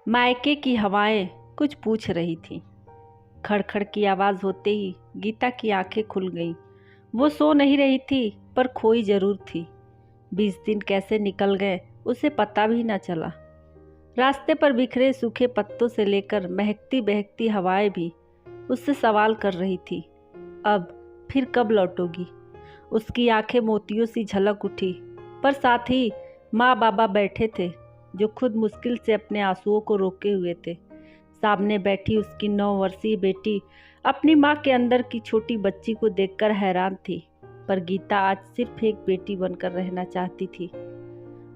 मायके की हवाएं कुछ पूछ रही थीं। खड़खड़ की आवाज़ होते ही गीता की आंखें खुल गईं। वो सो नहीं रही थी, पर खोई जरूर थी। 20 दिन कैसे निकल गए उसे पता भी न चला। रास्ते पर बिखरे सूखे पत्तों से लेकर महकती बहकती हवाएं भी उससे सवाल कर रही थी, अब फिर कब लौटोगी। उसकी आंखें मोतियों सी झलक उठी, पर साथ ही माँ बाबा बैठे थे, जो खुद मुश्किल से अपने आंसुओं को रोके हुए थे। सामने बैठी उसकी 9 वर्षीय बेटी अपनी माँ के अंदर की छोटी बच्ची को देखकर हैरान थी, पर गीता आज सिर्फ एक बेटी बनकर रहना चाहती थी।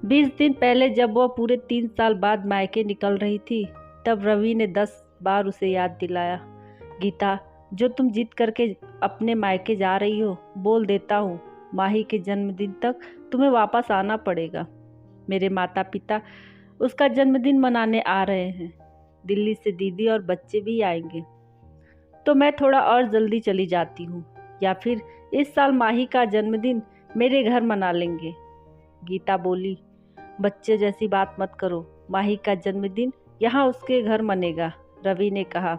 20 दिन पहले जब वह पूरे 3 साल बाद मायके निकल रही थी, तब रवि ने 10 बार उसे याद दिलाया, गीता, जो तुम जिद करके अपने मायके जा रही हो, बोल देता हूँ माही के जन्मदिन तक तुम्हें वापस आना पड़ेगा। मेरे माता पिता उसका जन्मदिन मनाने आ रहे हैं। दिल्ली से दीदी और बच्चे भी आएंगे, तो मैं थोड़ा और जल्दी चली जाती हूँ, या फिर इस साल माही का जन्मदिन मेरे घर मना लेंगे। गीता बोली, बच्चे जैसी बात मत करो, माही का जन्मदिन यहाँ उसके घर मनेगा। रवि ने कहा,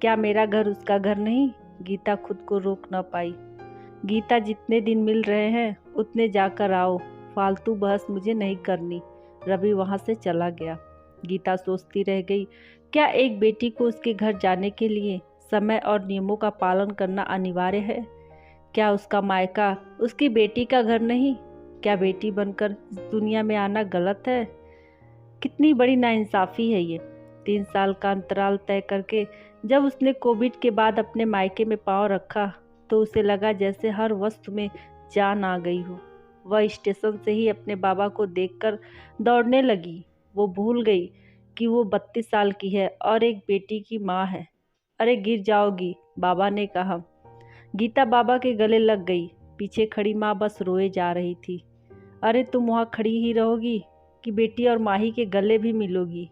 क्या मेरा घर उसका घर नहीं। गीता खुद को रोक न पाई। गीता, जितने दिन मिल रहे हैं उतने जाकर आओ, फालतू बहस मुझे नहीं करनी। रवि वहाँ से चला गया। गीता सोचती रह गई, क्या एक बेटी को उसके घर जाने के लिए समय और नियमों का पालन करना अनिवार्य है। क्या उसका मायका उसकी बेटी का घर नहीं। क्या बेटी बनकर इस दुनिया में आना गलत है। कितनी बड़ी नाइंसाफ़ी है ये। 3 साल का अंतराल तय करके जब उसने कोविड के बाद अपने मायके में पाँव रखा, तो उसे लगा जैसे हर वस्तु में जान आ गई हो। वह स्टेशन से ही अपने बाबा को देखकर दौड़ने लगी। वो भूल गई कि वो 32 साल की है और एक बेटी की माँ है। अरे गिर जाओगी, बाबा ने कहा। गीता बाबा के गले लग गई। पीछे खड़ी माँ बस रोए जा रही थी। अरे तुम वहाँ खड़ी ही रहोगी कि बेटी और माही के गले भी मिलोगी।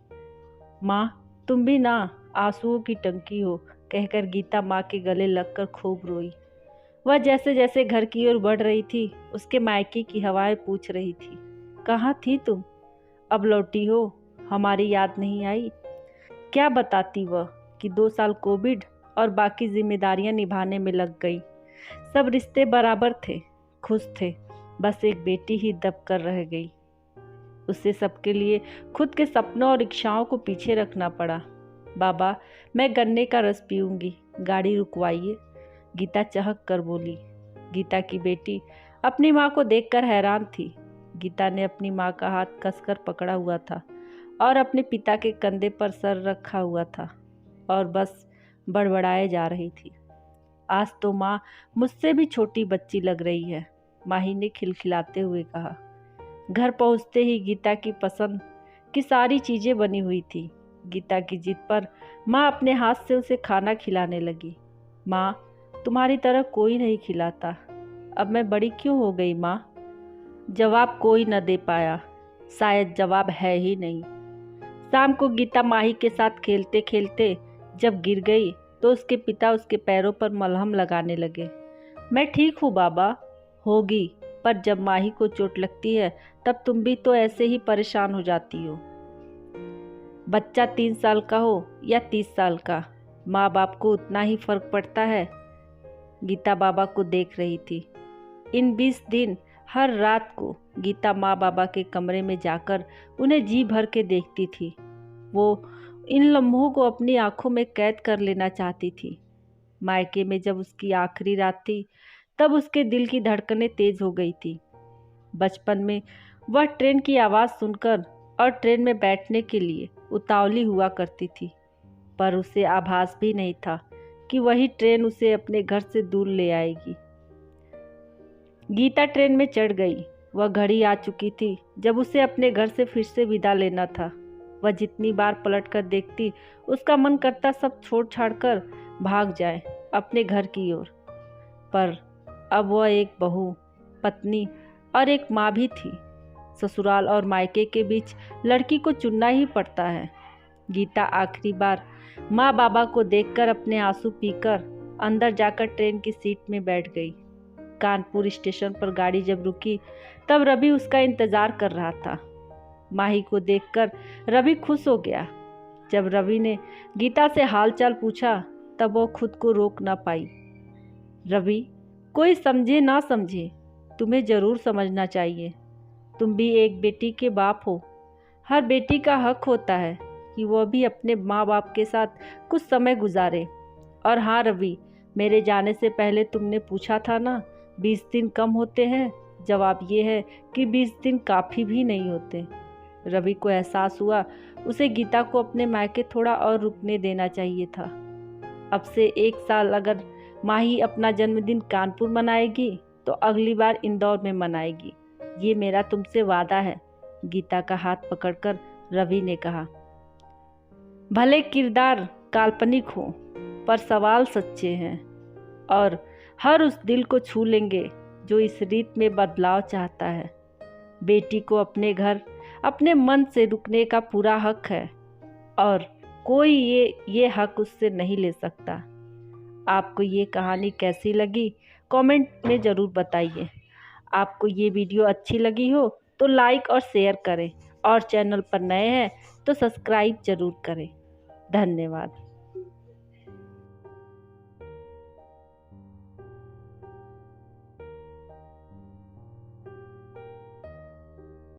माँ, तुम भी ना आंसुओं की टंकी हो, कहकर गीता माँ के गले लगकर खूब रोई। वह जैसे जैसे घर की ओर बढ़ रही थी, उसके मायके की हवाएं पूछ रही थी, कहाँ थी तुम, अब लौटी हो, हमारी याद नहीं आई। क्या बताती वह कि 2 साल कोविड और बाकी जिम्मेदारियां निभाने में लग गई। सब रिश्ते बराबर थे, खुश थे, बस एक बेटी ही दब कर रह गई। उसे सबके लिए खुद के सपनों और इच्छाओं को पीछे रखना पड़ा। बाबा, मैं गन्ने का रस पीऊंगी, गाड़ी रुकवाइए, गीता चहक कर बोली। गीता की बेटी अपनी माँ को देखकर हैरान थी। गीता ने अपनी माँ का हाथ कसकर पकड़ा हुआ था और अपने पिता के कंधे पर सर रखा हुआ था और बस बड़बड़ाए जा रही थी। आज तो माँ मुझसे भी छोटी बच्ची लग रही है, माही ने खिलखिलाते हुए कहा। घर पहुँचते ही गीता की पसंद की सारी चीज़ें बनी हुई थी। गीता की जिद पर माँ अपने हाथ से उसे खाना खिलाने लगी। माँ, तुम्हारी तरह कोई नहीं खिलाता, अब मैं बड़ी क्यों हो गई माँ। जवाब कोई न दे पाया, शायद जवाब है ही नहीं। शाम को गीता माही के साथ खेलते खेलते जब गिर गई, तो उसके पिता उसके पैरों पर मलहम लगाने लगे। मैं ठीक हूँ बाबा। होगी, पर जब माही को चोट लगती है तब तुम भी तो ऐसे ही परेशान हो जाती हो। बच्चा 3 साल का हो या 30 साल का, माँ बाप को उतना ही फर्क पड़ता है। गीता बाबा को देख रही थी। इन 20 दिन हर रात को गीता माँ बाबा के कमरे में जाकर उन्हें जी भर के देखती थी। वो इन लम्हों को अपनी आंखों में कैद कर लेना चाहती थी। मायके में जब उसकी आखिरी रात थी, तब उसके दिल की धड़कनें तेज हो गई थी। बचपन में वह ट्रेन की आवाज़ सुनकर और ट्रेन में बैठने के लिए उतावली हुआ करती थी, पर उसे आभास भी नहीं था कि वही ट्रेन उसे अपने घर से दूर ले आएगी। गीता ट्रेन में चढ़ गई। वह घड़ी आ चुकी थी जब उसे अपने घर से फिर से विदा लेना था। वह जितनी बार पलट कर देखती, उसका मन करता सब छोड़ छाड़ कर भाग जाए अपने घर की ओर। पर अब वह एक बहू, पत्नी और एक माँ भी थी। ससुराल और मायके के बीच लड़की को चुनना ही पड़ता है। गीता आखिरी बार माँ बाबा को देखकर अपने आंसू पीकर अंदर जाकर ट्रेन की सीट में बैठ गई। कानपुर स्टेशन पर गाड़ी जब रुकी, तब रवि उसका इंतजार कर रहा था। माही को देखकर रवि खुश हो गया। जब रवि ने गीता से हालचाल पूछा तब वो खुद को रोक ना पाई। रवि, कोई समझे ना समझे, तुम्हें ज़रूर समझना चाहिए। तुम भी एक बेटी के बाप हो। हर बेटी का हक होता है कि वो भी अपने माँ बाप के साथ कुछ समय गुजारे। और हाँ रवि, मेरे जाने से पहले तुमने पूछा था ना 20 दिन कम होते हैं, जवाब ये है कि 20 दिन काफ़ी भी नहीं होते। रवि को एहसास हुआ उसे गीता को अपने मायके थोड़ा और रुकने देना चाहिए था। अब से 1 साल अगर माही अपना जन्मदिन कानपुर मनाएगी तो अगली बार इंदौर में मनाएगी। ये मेरा तुमसे वादा है, गीता का हाथ पकड़कर रवि ने कहा। भले किरदार काल्पनिक हो पर सवाल सच्चे हैं और हर उस दिल को छू लेंगे जो इस रीत में बदलाव चाहता है। बेटी को अपने घर, अपने मन से रुकने का पूरा हक है और कोई ये हक उससे नहीं ले सकता। आपको ये कहानी कैसी लगी कमेंट में ज़रूर बताइए। आपको ये वीडियो अच्छी लगी हो तो लाइक और शेयर करें और चैनल पर नए हैं तो सब्सक्राइब ज़रूर करें। धन्यवाद।